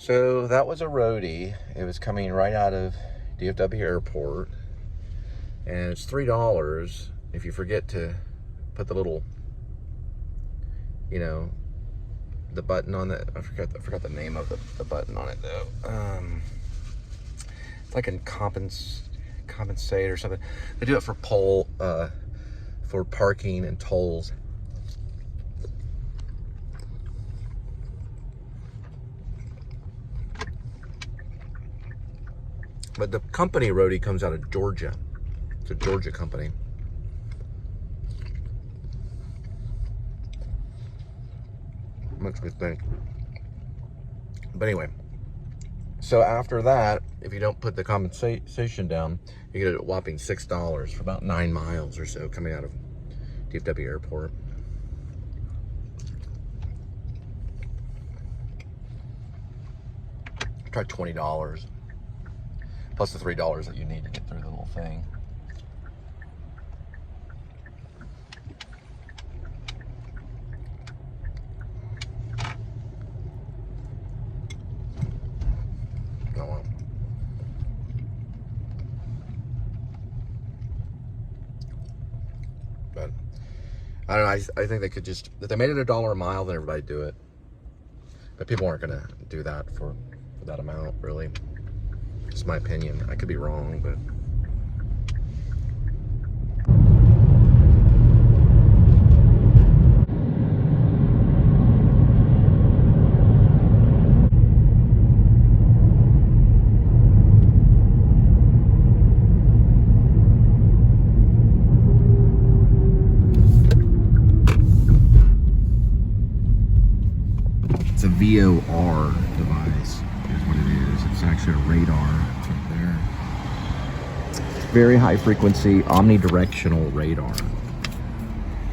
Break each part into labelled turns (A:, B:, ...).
A: So that was a Roadie. It was coming right out of DFW Airport. And it's $3 if you forget to put the little, you know, the button on it. I forgot the name of the button on it though. It's like a compensate or something. They do it for for parking and tolls. But the company Roadie comes out of Georgia. It's a Georgia company. Makes me think. But anyway, so after that, if you don't put the compensation down, you get a whopping $6 for about 9 miles or so coming out of DFW Airport. Try $20 plus the $3 that you need to get through the little thing. But I don't know. I think they could just, if they made it $1 a mile, then everybody do it. But people aren't gonna do that for that amount, really. Just my opinion. I could be wrong, but. It's a VOR device, is what it is. It's actually a radar. It's right there. Very high frequency, omnidirectional radar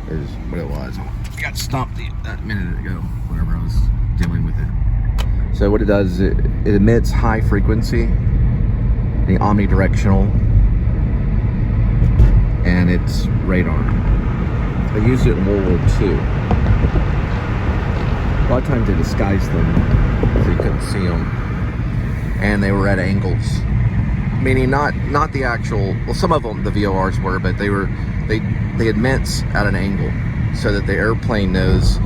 A: is what it was. I got stopped that minute ago, whenever I was dealing with it. So what it does is it emits high frequency, the omnidirectional, and it's radar. They used it in World War II. A lot of times they disguised them so you couldn't see them, and they were at angles, meaning not the actual. Well, some of them the VORs were, but they admits at an angle so that the airplane knows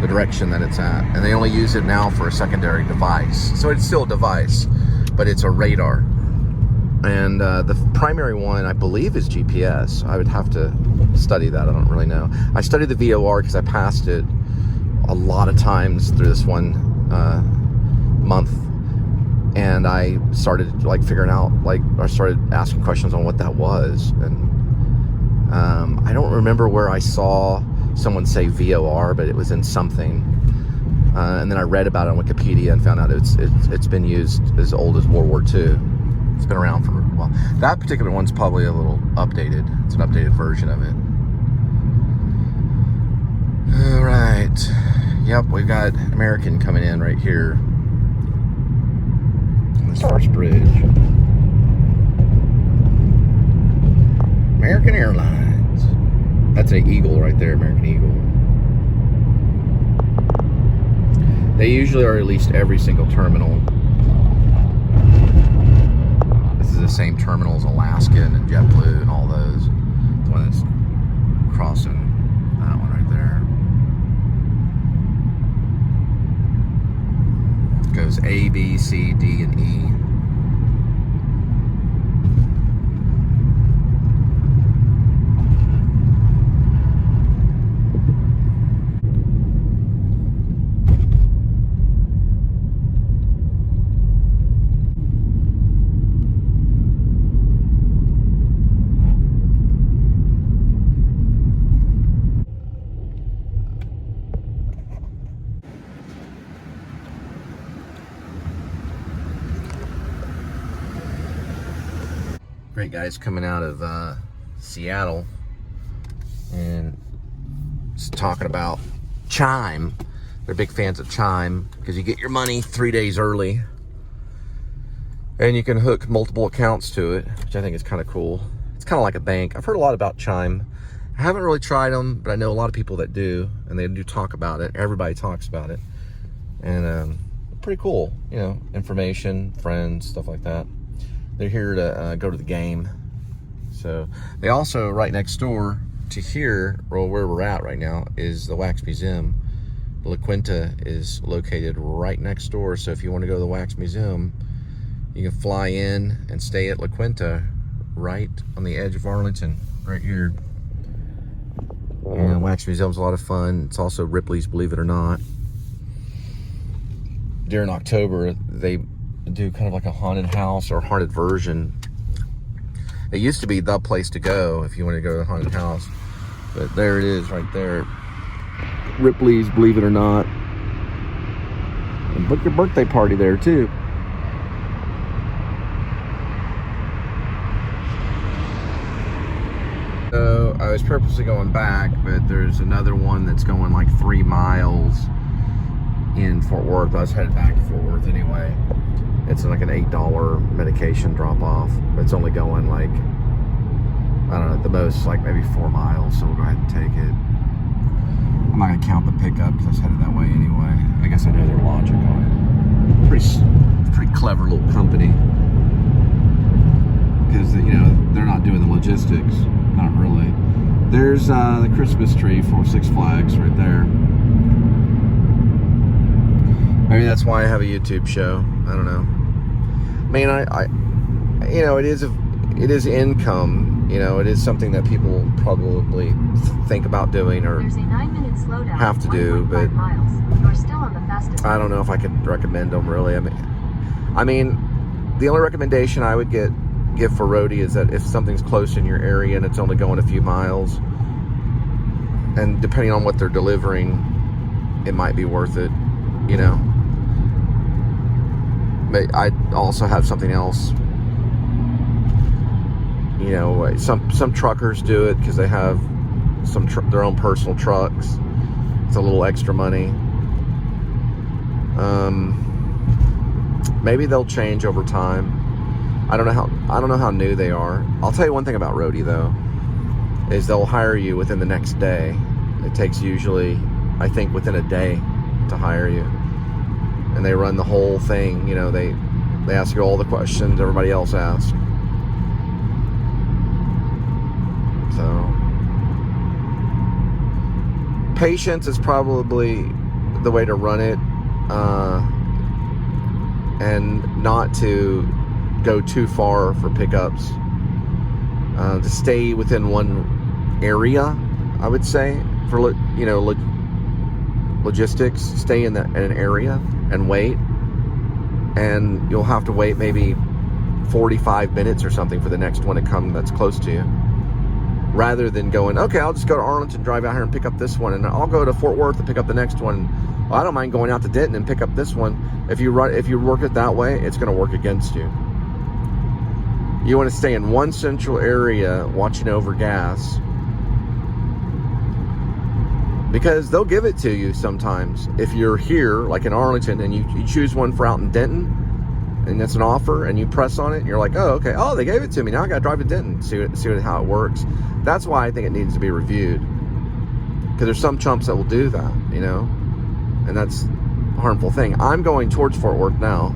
A: the direction that it's at, and they only use it now for a secondary device. So it's still a device, but it's a radar, and the primary one I believe is GPS. I would have to study that. I don't really know. I studied the VOR because I passed it a lot of times through this one month, and I started like figuring out, like I started asking questions on what that was, and I don't remember where I saw someone say VOR, but it was in something, and then I read about it on Wikipedia and found out it's been used as old as World War II. It's been around for a while. That particular one's probably a little updated. It's an updated version of it. All right. Yep, we've got American coming in right here on this first bridge. American Airlines. That's an Eagle right there, American Eagle. They usually are at least every single terminal. This is the same terminal as Alaska and JetBlue and all those. The one that's crossing that one right there. Goes A, B, C, D, and E. Great guys coming out of Seattle and just talking about Chime. They're big fans of Chime because you get your money 3 days early and you can hook multiple accounts to it, which I think is kind of cool. It's kind of like a bank. I've heard a lot about Chime. I haven't really tried them, but I know a lot of people that do, and they do talk about it. Everybody talks about it. And pretty cool. You know, information, friends, stuff like that. They're here to go to the game. So they also, right next door to here, or where we're at right now, is the Wax Museum. La Quinta is located right next door. So if you want to go to the Wax Museum, you can fly in and stay at La Quinta right on the edge of Arlington, right here. And Wax Museum's a lot of fun. It's also Ripley's, believe it or not. During October, they do kind of like a haunted house or haunted version. It used to be the place to go if you want to go to the haunted house. But there it is right there. Ripley's, believe it or not. And book your birthday party there too. So I was purposely going back, but there's another one that's going like 3 miles in Fort Worth. I was headed back to Fort Worth anyway. It's like an $8 medication drop off. It's only going like, I don't know, at the most like maybe 4 miles. So we'll go ahead and take it. I'm not gonna count the pickup because I was headed that way anyway. I guess I know their logic on it. Pretty clever little company. Because, you know, they're not doing the logistics. Not really. There's the Christmas tree for Six Flags right there. Maybe that's why I have a YouTube show. I don't know. I mean, I you know, it is income. You know, it is something that people probably think about doing or have to do, but I don't know if I could recommend them really. I mean, the only recommendation I would give for Roadie is that if something's close in your area and it's only going a few miles, and depending on what they're delivering, it might be worth it, you know. But I also have something else. You know, some truckers do it because they have their own personal trucks. It's a little extra money. Maybe they'll change over time. I don't know how new they are. I'll tell you one thing about Roadie though, is they'll hire you within the next day. It takes usually, I think, within a day to hire you. And they run the whole thing, you know, they ask you all the questions everybody else asks. So patience is probably the way to run it, and not to go too far for pickups, to stay within one area, I would say, for, you know, logistics. Stay in an area and wait, and you'll have to wait maybe 45 minutes or something for the next one to come that's close to you, rather than going, okay, I'll just go to Arlington, drive out here and pick up this one, and I'll go to Fort Worth and pick up the next one. Well, I don't mind going out to Denton and pick up this one. If you work it that way, it's going to work against you. You want to stay in one central area watching over gas, because they'll give it to you sometimes. If you're here, like in Arlington, and you choose one for out in Denton, and that's an offer, and you press on it, and you're like, oh, okay, oh, they gave it to me, now I gotta drive to Denton, see how it works. That's why I think it needs to be reviewed, because there's some chumps that will do that, you know, and that's a harmful thing. I'm going towards Fort Worth now,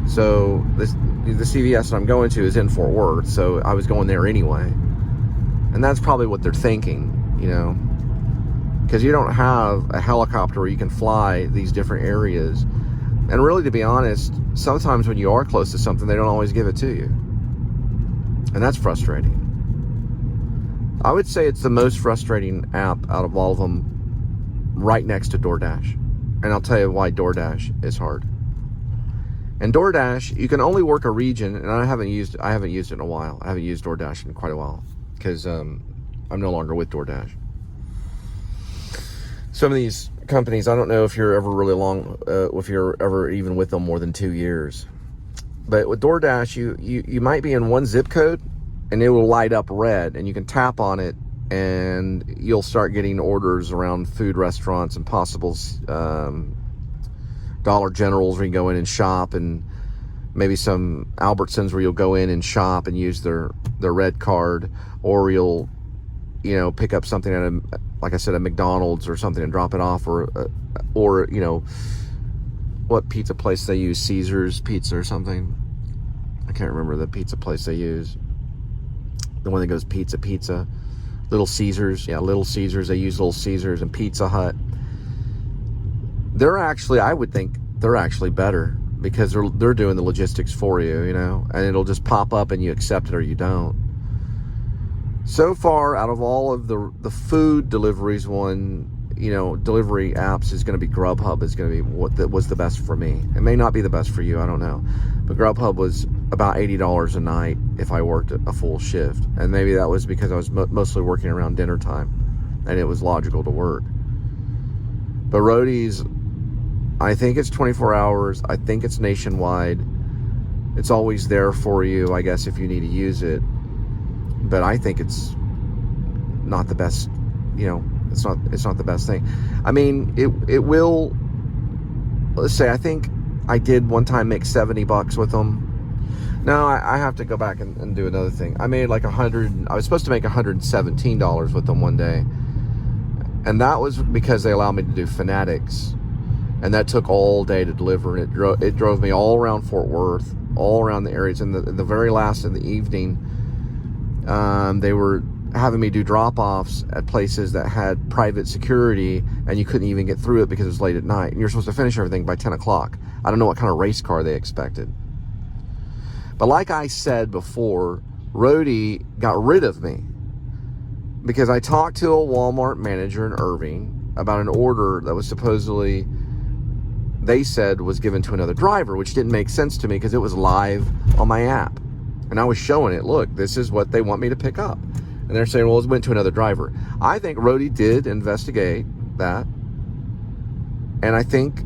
A: so the CVS that I'm going to is in Fort Worth, so I was going there anyway, and that's probably what they're thinking, you know, because you don't have a helicopter where you can fly these different areas. And really, to be honest, sometimes when you are close to something, they don't always give it to you. And that's frustrating. I would say it's the most frustrating app out of all of them, right next to DoorDash. And I'll tell you why DoorDash is hard. And DoorDash, you can only work a region, and I haven't used it in a while. I haven't used DoorDash in quite a while, because I'm no longer with DoorDash. Some of these companies, I don't know if you're ever really if you're ever even with them more than 2 years. But with DoorDash, you might be in one zip code, and it will light up red, and you can tap on it, and you'll start getting orders around food restaurants and possible Dollar Generals where you go in and shop, and maybe some Albertsons where you'll go in and shop and use their red card, or you'll, you know, pick up something at like I said, a McDonald's or something and drop it off, or you know, what pizza place they use, Caesar's Pizza or something. I can't remember the pizza place they use. The one that goes pizza. Little Caesars. Yeah, Little Caesars. They use Little Caesars and Pizza Hut. They're actually, I would think they're actually better because they're doing the logistics for you, you know, and it'll just pop up and you accept it or you don't. So far, out of all of the food deliveries delivery apps is going to be Grubhub is going to be what was the best for me. It may not be the best for you, I don't know. But Grubhub was about $80 a night if I worked a full shift. And maybe that was because I was mostly working around dinner time and it was logical to work. But Roadie's, I think it's 24 hours. I think it's nationwide. It's always there for you, I guess, if you need to use it. But I think it's not the best, it's not the best thing. I mean, it will, let's say, I think I did one time make $70 with them. No, I have to go back and do another thing. I made like I was supposed to make $117 with them one day. And that was because they allowed me to do Fanatics. And that took all day to deliver. And it drove me all around Fort Worth, all around the areas. And the very last in the evening, they were having me do drop-offs at places that had private security, and you couldn't even get through it because it was late at night. And you're supposed to finish everything by 10 o'clock. I don't know what kind of race car they expected. But like I said before, Roadie got rid of me because I talked to a Walmart manager in Irving about an order that was supposedly, they said, was given to another driver, which didn't make sense to me because it was live on my app. And I was showing it, look, this is what they want me to pick up. And they're saying, well, it went to another driver. I think Roadie did investigate that. And I think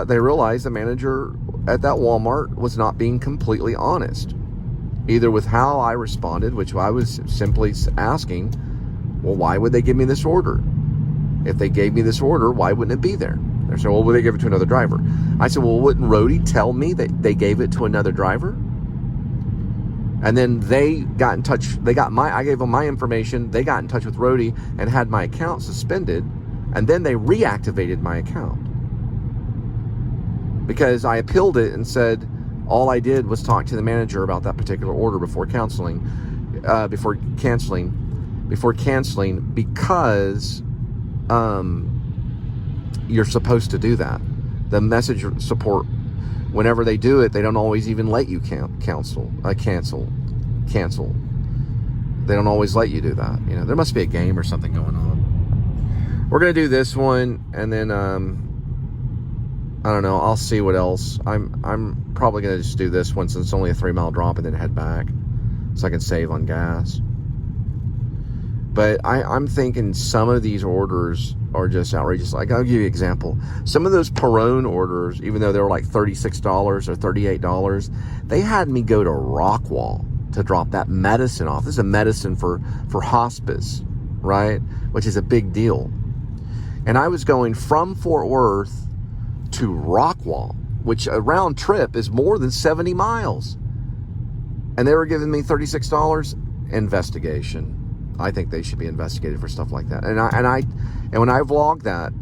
A: they realized the manager at that Walmart was not being completely honest. Either with how I responded, which I was simply asking, well, why would they give me this order? If they gave me this order, why wouldn't it be there? They're saying, well, would they give it to another driver? I said, well, wouldn't Roadie tell me that they gave it to another driver? And then they got in touch. I gave them my information. They got in touch with Roadie and had my account suspended. And then they reactivated my account because I appealed it and said all I did was talk to the manager about that particular order before canceling, because you're supposed to do that. The message support, whenever they do it, they don't always even let you cancel. They don't always let you do that. There must be a game or something going on. We're gonna do this one, and then I don't know. I'll see what else. I'm probably gonna just do this one since it's only a 3-mile drop, and then head back so I can save on gas. But I'm thinking some of these orders are just outrageous. Like, I'll give you an example. Some of those Perone orders, even though they were like $36 or $38, they had me go to Rockwall to drop that medicine off. This is a medicine for hospice, right? Which is a big deal. And I was going from Fort Worth to Rockwall, which a round trip is more than 70 miles. And they were giving me $36. Investigation. I think they should be investigated for stuff like that. And when I vlogged that,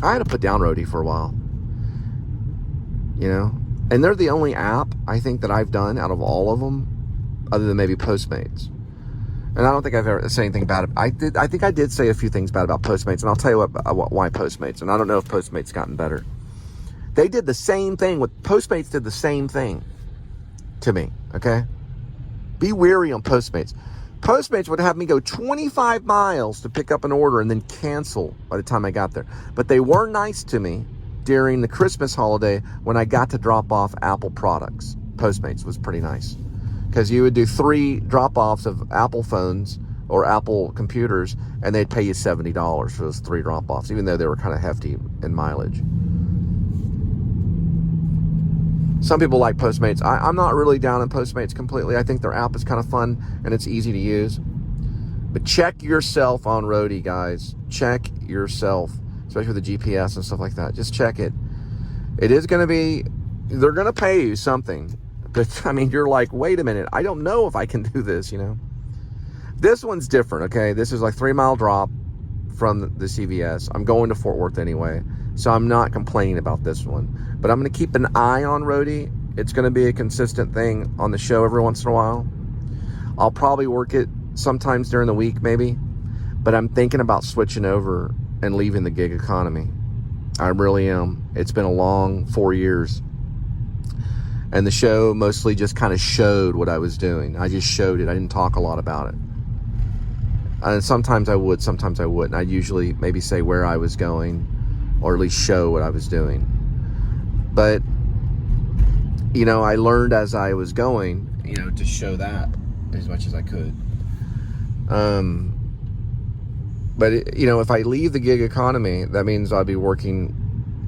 A: I had to put down Roadie for a while. And they're the only app I think that I've done out of all of them, other than maybe Postmates. And I don't think I've ever said anything bad. I think I did say a few things bad about Postmates, and I'll tell you why Postmates. And I don't know if Postmates gotten better. They did the same thing. Postmates did the same thing to me. Okay. Be wary on Postmates. Postmates would have me go 25 miles to pick up an order and then cancel by the time I got there. But they were nice to me during the Christmas holiday when I got to drop off Apple products. Postmates was pretty nice because you would do 3 drop-offs of Apple phones or Apple computers, and they'd pay you $70 for those 3 drop-offs, even though they were kind of hefty in mileage. Some people like Postmates. I'm not really down on Postmates completely. I think their app is kind of fun and it's easy to use. But check yourself on Roadie, guys. Check yourself, especially with the GPS and stuff like that. Just check it. It is going to be, they're going to pay you something. But, I mean, you're like, wait a minute. I don't know if I can do this, This one's different, okay? This is like 3-mile drop from the CVS. I'm going to Fort Worth anyway, so I'm not complaining about this one. But I'm going to keep an eye on Roadie. It's going to be a consistent thing on the show every once in a while. I'll probably work it sometimes during the week, maybe. But I'm thinking about switching over and leaving the gig economy. I really am. It's been a long 4 years. And the show mostly just kind of showed what I was doing. I just showed it. I didn't talk a lot about it. And sometimes I would, sometimes I wouldn't. I'd usually maybe say where I was going, or at least show what I was doing. But, you know, I learned as I was going, you know, to show that as much as I could. But, you know, if I leave the gig economy, that means I'll be working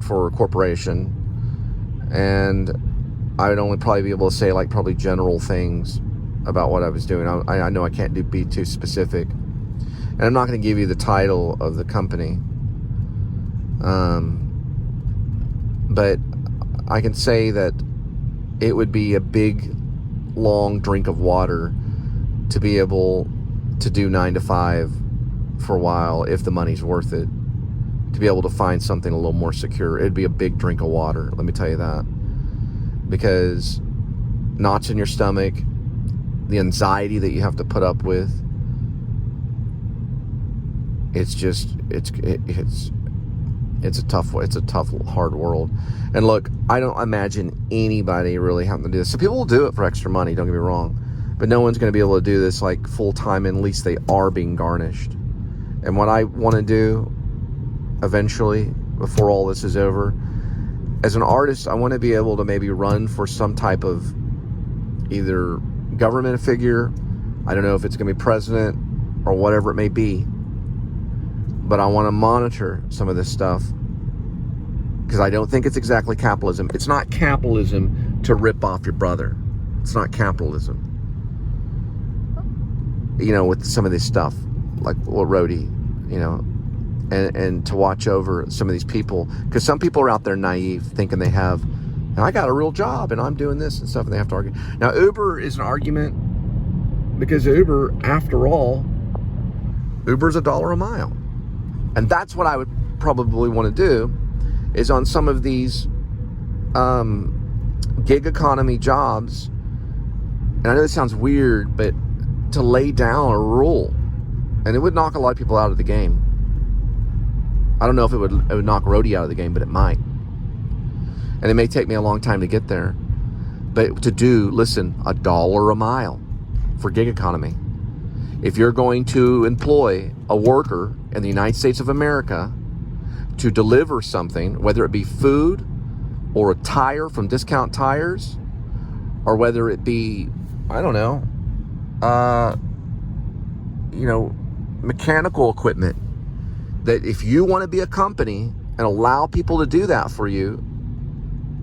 A: for a corporation, and I would only probably be able to say, like, probably general things about what I was doing. I know I can't be too specific. And I'm not going to give you the title of the company. But I can say that it would be a big, long drink of water to be able to do 9 to 5 for a while, if the money's worth it. To be able to find something a little more secure. It'd be a big drink of water, let me tell you that. Because knots in your stomach, the anxiety that you have to put up with, it's a tough, hard world. And look, I don't imagine anybody really having to do this. So people will do it for extra money, don't get me wrong, but no one's going to be able to do this like full time, at least they are being garnished. And what I want to do eventually, before all this is over, as an artist, I want to be able to maybe run for some type of either government figure. I don't know if it's going to be president or whatever it may be. But I want to monitor some of this stuff, because I don't think it's exactly capitalism. It's not capitalism to rip off your brother. It's not capitalism. You know, with some of this stuff, like Roadie, you know, and to watch over some of these people, because some people are out there naive, thinking they have, I got a real job and I'm doing this and stuff, and they have to argue. Now, Uber is an argument, because Uber, after all, Uber's $1 a mile. And that's what I would probably want to do, is on some of these gig economy jobs, and I know this sounds weird, but to lay down a rule. And it would knock a lot of people out of the game. I don't know if it would knock Roadie out of the game, but it might. And it may take me a long time to get there. But to do, listen, $1 a mile for gig economy. If you're going to employ a worker in the United States of America to deliver something, whether it be food or a tire from Discount Tires, or whether it be, I don't know, you know, mechanical equipment, that if you want to be a company and allow people to do that for you,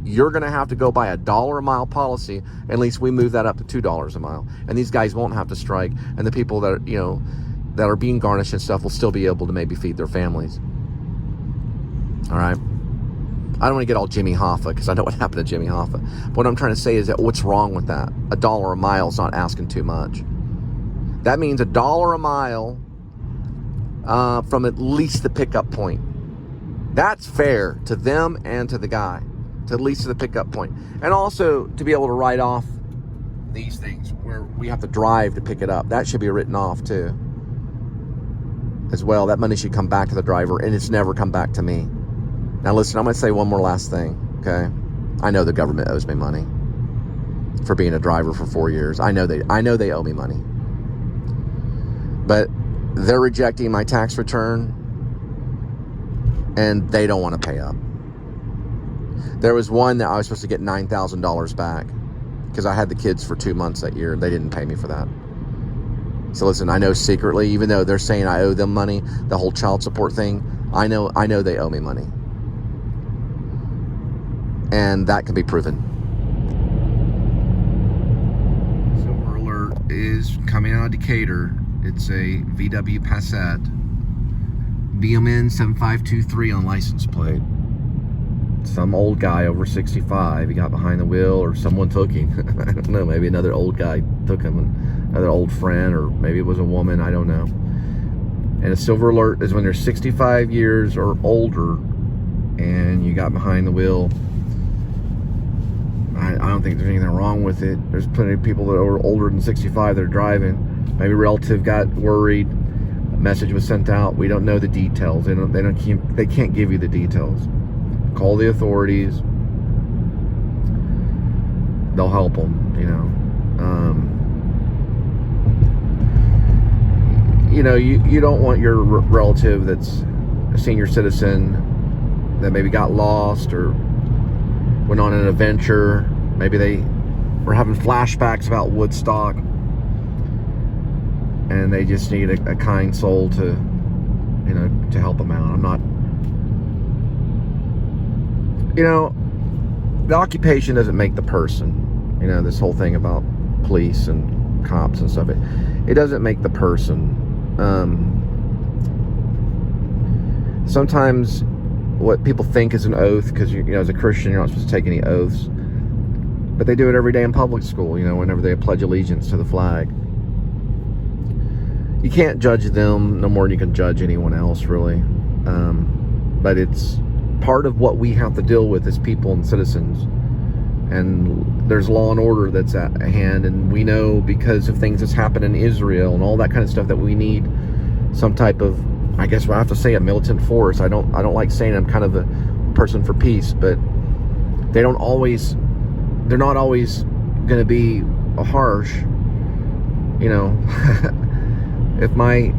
A: you're going to have to go by $1 a mile policy. At least we move that up to $2 a mile. And these guys won't have to strike. And the people that are, you know, that are being garnished and stuff will still be able to maybe feed their families. All right. I don't want to get all Jimmy Hoffa, because I know what happened to Jimmy Hoffa. But what I'm trying to say is that what's wrong with that? $1 a mile is not asking too much. That means $1 a mile from at least the pickup point. That's fair to them and to the guy, to at least to the pickup point. And also to be able to write off these things where we have to drive to pick it up. That should be written off too, as well. That money should come back to the driver, and it's never come back to me. Now listen, I'm going to say one more last thing, okay? I know the government owes me money for being a driver for 4 years. I know they owe me money. But they're rejecting my tax return, and they don't want to pay up. There was one that I was supposed to get $9,000 back, because I had the kids for 2 months that year, and they didn't pay me for that. So listen, I know secretly, even though they're saying I owe them money, the whole child support thing, I know they owe me money. And that can be proven. Silver alert is coming out of Decatur. It's a VW Passat, BMN 7523 on license plate. Some old guy over 65, he got behind the wheel, or someone took him. I don't know, maybe another old guy took him, another old friend, or maybe it was a woman, I don't know. And a silver alert is when they're 65 years or older and you got behind the wheel. I don't think there's anything wrong with it. There's plenty of people that are older than 65 that are driving. Maybe a relative got worried. A message was sent out. We don't know the details. They can't give you the details. Call the authorities. They'll help them, you know. You don't want your relative that's a senior citizen that maybe got lost or went on an adventure. Maybe they were having flashbacks about Woodstock and they just need a kind soul to help them out. I'm not, the occupation doesn't make the person. This whole thing about police and cops and stuff, it doesn't make the person. Sometimes what people think is an oath, because as a Christian you're not supposed to take any oaths, but they do it every day in public school, whenever they pledge allegiance to the flag. You can't judge them no more than you can judge anyone else, really. But it's part of what we have to deal with as people and citizens. And there's law and order that's at hand, and we know because of things that's happened in Israel and all that kind of stuff that we need some type of, I guess I have to say, a militant force. I don't like saying I'm kind of a person for peace, but they're not always going to be harsh. If my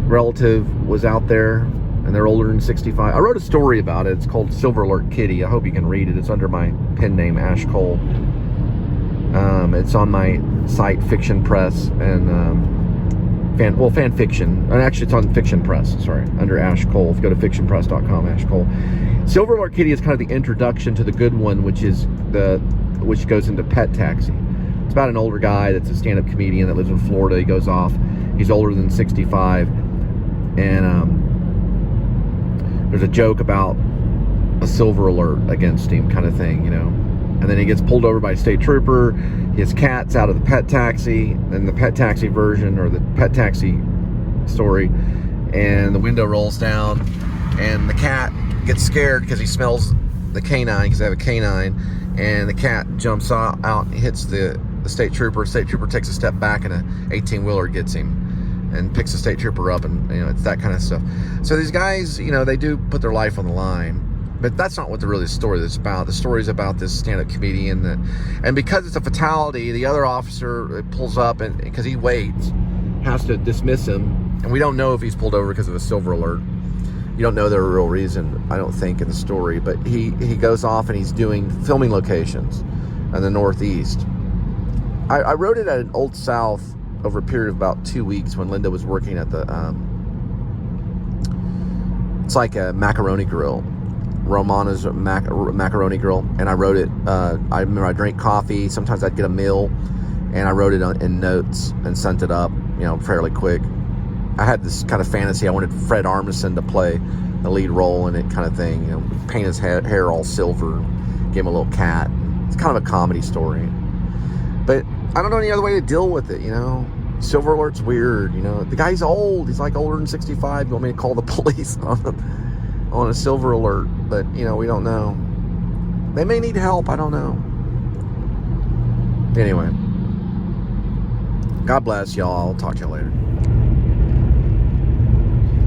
A: relative was out there and they're older than 65, I wrote a story about it. It's called Silver Alert Kitty. I hope you can read it. It's under my pen name, Ash Cole. It's on my site, Fiction Press, and fan fiction. And actually, it's on Fiction Press. Sorry, under Ash Cole. If you go to fictionpress.com, Ash Cole. Silver Alert Kitty is kind of the introduction to the good one, which goes into Pet Taxi. It's about an older guy that's a stand-up comedian that lives in Florida. He goes off. He's older than 65, and there's a joke about a silver alert against him, kind of thing, And then he gets pulled over by a state trooper. His cat's out of the pet taxi, and the pet taxi version, or the pet taxi story, and the window rolls down, and the cat gets scared because he smells the canine, because they have a canine, and the cat jumps out and hits the state trooper. State trooper takes a step back, and an 18-wheeler gets him and picks the state trooper up, and it's that kind of stuff. So these guys, they do put their life on the line, but that's not what the story is about. The story is about this stand-up comedian and because it's a fatality, the other officer pulls up, and because he waits, has to dismiss him, and we don't know if he's pulled over because of a silver alert. You don't know the real reason, I don't think, in the story, but he goes off and he's doing filming locations in the Northeast. I wrote it at an Old South over a period of about 2 weeks when Linda was working at the, it's like a macaroni grill, Romana's macaroni grill, and I wrote it, I remember I drank coffee, sometimes I'd get a meal, and I wrote it in notes and sent it up, fairly quick. I had this kind of fantasy, I wanted Fred Armisen to play the lead role in it, kind of thing, paint his hair all silver, give him a little cat. It's kind of a comedy story. But I don't know any other way to deal with it, Silver alert's weird, The guy's old. He's like older than 65. You want me to call the police on a silver alert? But, we don't know. They may need help. I don't know. Anyway. God bless y'all. I'll talk to you later.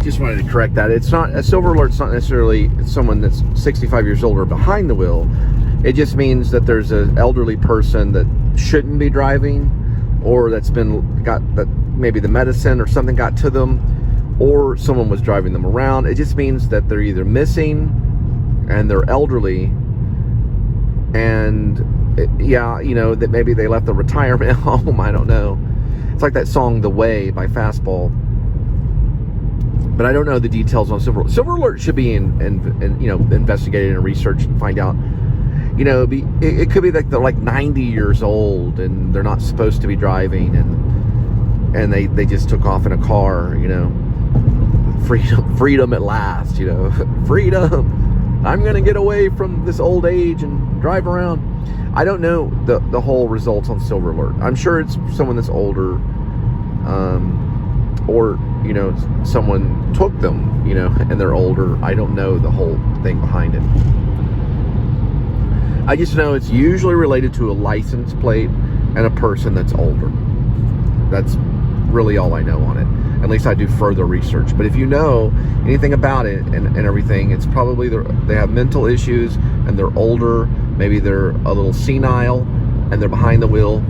A: Just wanted to correct that. It's not, a silver alert's not necessarily someone that's 65 years old or behind the wheel. It just means that there's an elderly person that shouldn't be driving, or that maybe the medicine or something got to them, or someone was driving them around. It just means that they're either missing and they're elderly, and that maybe they left the retirement home. I don't know. It's like that song "The Way" by Fastball. But I don't know the details on Silver Alert. Should be investigated and researched and find out. It could be like they're like 90 years old and they're not supposed to be driving, and they just took off in a car. Freedom at last. Freedom. I'm gonna get away from this old age and drive around. I don't know the whole results on Silver Alert. I'm sure it's someone that's older, or you know, someone took them, you know, and they're older. I don't know the whole thing behind it. I just know it's usually related to a license plate and a person that's older. That's really all I know on it. At least I do further research. But if you know anything about it and everything, it's probably they have mental issues and they're older. Maybe they're a little senile and they're behind the wheel.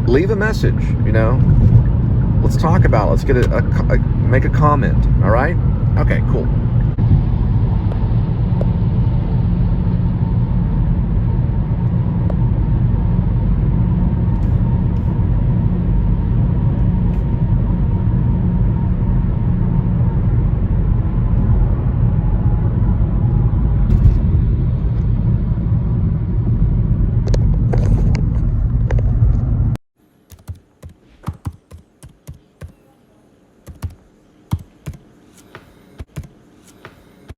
A: Leave a message, you know. Let's talk about it. Let's get make a comment. All right? Okay, cool.